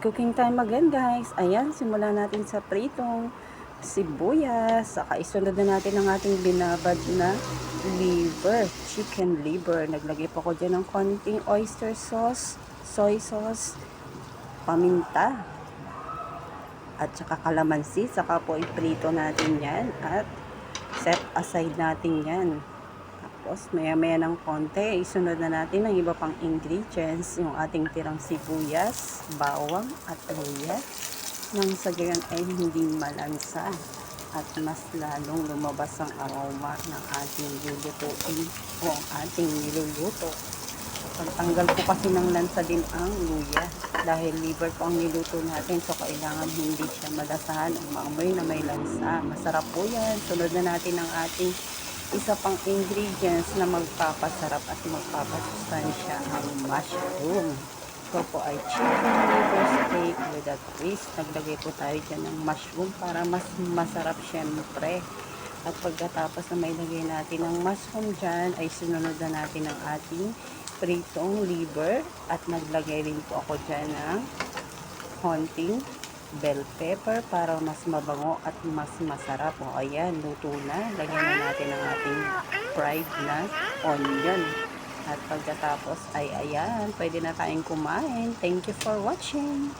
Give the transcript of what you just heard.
cooking time again guys. Ayan, simulan natin sa pritong sibuyas. Saka isunod na natin ang ating binabad na liver, chicken liver. Naglagay po ko dyan ng konting oyster sauce, soy sauce, paminta, at saka kalamansi. Saka po iprito natin yan at set aside natin yan. Tapos maya-maya ng konti, isunod na natin ang iba pang ingredients, yung ating tirang sibuyas, bawang at luya, nang sa gayon ay hindi malansa at mas lalong lumabas ang aroma ng ating lulutuin o ang ating niluluto. Pagtanggal po kasi ng lansa din ang luya dahil liver po ang niluto natin, so kailangan hindi siya malasahan o maamoy na may lansa. Masarap po yan. Sunod na natin ang ating isa pang ingredients na magpapasarap at magpapasustansya, ang mushroom. Ito po ay chicken liver steak with a twist. Naglagay po tayo dyan ng mushroom para mas masarap syempre. At pagkatapos na may lagay natin ng mushroom dyan, ay sunod na natin ang ating pritong liver. At naglagay rin po ako dyan ng konting bell pepper para mas mabango at mas masarap. O ayan, luto na. Lagyan na natin ang ating fried na onion. At pagkatapos ay ayan, pwede na tayong kumain. Thank you for watching.